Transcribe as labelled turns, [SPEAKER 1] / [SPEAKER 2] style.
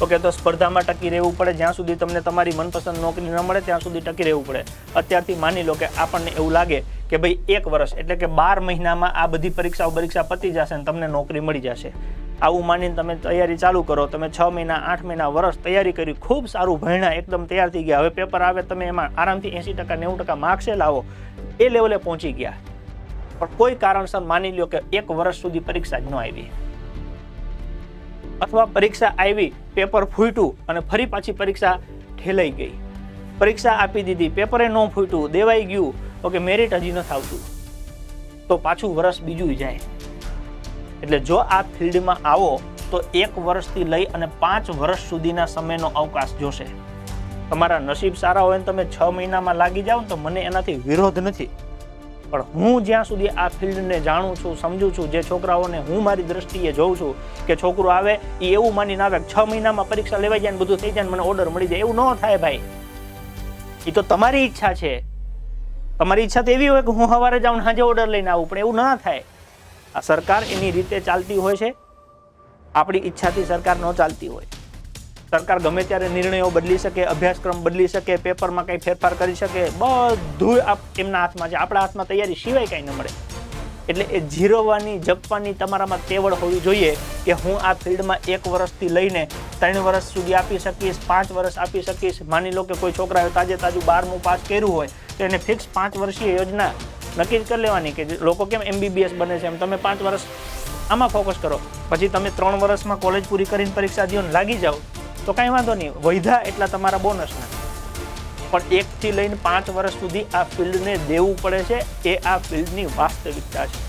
[SPEAKER 1] Okay, તો સ્પર્ધામાં ટકી રહેવું પડે, જ્યાં સુધી તમને તમારી મનપસંદ નોકરી ન મળે ત્યાં સુધી ટકી રહેવું પડે. અત્યારથી માની લો કે આપણને એવું લાગે કે ભાઈ 1 વર્ષ એટલે કે 12 મહિનામાં આ બધી પરીક્ષા પતી જશે ને તમને નોકરી મળી જશે. આવું માનીને તમે તૈયારી ચાલુ કરો. તમે 6 મહિના 8 મહિના વર્ષ તૈયારી કરી, ખૂબ સારું ભણ્યા, એકદમ તૈયાર થઈ ગયા. હવે પેપર આવે, તમે એમાં આરામથી 80% 90% માર્ક્સે લાવો, એ લેવલે પહોંચી ગયા. પણ કોઈ કારણસર માની લો કે 1 વર્ષ સુધી પરીક્ષા જ ન આવી, અથવા પરીક્ષા આવી, પેપર ફૂટ્યું અને ફરી પાછી પરીક્ષા ઠેલાઈ ગઈ. પરીક્ષા આપી દીધી, પેપરે ન ફૂટ્યું, દેવાઈ ગયું, ઓકે, મેરિટ હજી નથી આવતું, તો પાછું વર્ષ બીજું જાય. એટલે જો આ ફિલ્ડમાં આવો તો 1 વર્ષથી લઈ અને 5 વર્ષ સુધીના સમયનો અવકાશ જોશે. તમારા નસીબ સારા હોય ને તમે 6 મહિનામાં લાગી જાઓ ને તો મને એનાથી વિરોધ નથી. પણ હું જ્યાં સુધી આ ફિલ્ડને જાણું છું, સમજું છું, જે છોકરાઓને હું મારી દ્રષ્ટિએ જોઉં છું કે છોકરો આવે એ એવું માનીને આવે કે 6 મહિનામાં પરીક્ષા લેવાઈ જાય ને બધું થઈ જાય ને મને ઓર્ડર મળી જાય, એવું ન થાય ભાઈ. એ તો તમારી ઈચ્છા છે. તમારી ઈચ્છા તો એવી હોય કે હું સવારે જાઉં સાંજે ઓર્ડર લઈને આવું, પણ એવું ના થાય. આ સરકાર એની રીતે ચાલતી હોય છે, આપણી ઈચ્છાથી સરકાર ન ચાલતી હોય. સરકાર ગમે ત્યારે નિર્ણયો બદલી શકે, અભ્યાસક્રમ બદલી શકે, પેપરમાં કંઈ ફેરફાર કરી શકે, બધું એમના હાથમાં છે. આપણા હાથમાં તૈયારી સિવાય કંઈ ન મળે. એટલે એ જીરવવાની, જપવાની તમારામાં તેવડ હોવી જોઈએ કે હું આ ફિલ્ડમાં 1 વર્ષથી લઈને 3 વર્ષ સુધી આપી શકીશ, 5 વર્ષ આપી શકીશ. માની લો કે કોઈ છોકરાએ તાજું 12મું પાસ કર્યું હોય તો એને ફિક્સ 5 વર્ષીય યોજના નક્કી જ કરી લેવાની કે લોકો કેમ MBBS બને છે એમ તમે 5 વર્ષ આમાં ફોકસ કરો, પછી તમે 3 વર્ષમાં કોલેજ પૂરી કરીને પરીક્ષા દો ને લાગી જાઓ તો કાંઈ વાંધો નહીં, વૈધા એટલા તમારા બોનસના. પણ 1 થી લઈને 5 વર્ષ સુધી આ ફિલ્ડને દેવું પડે છે. એ આ ફિલ્ડની વાસ્તવિકતા છે.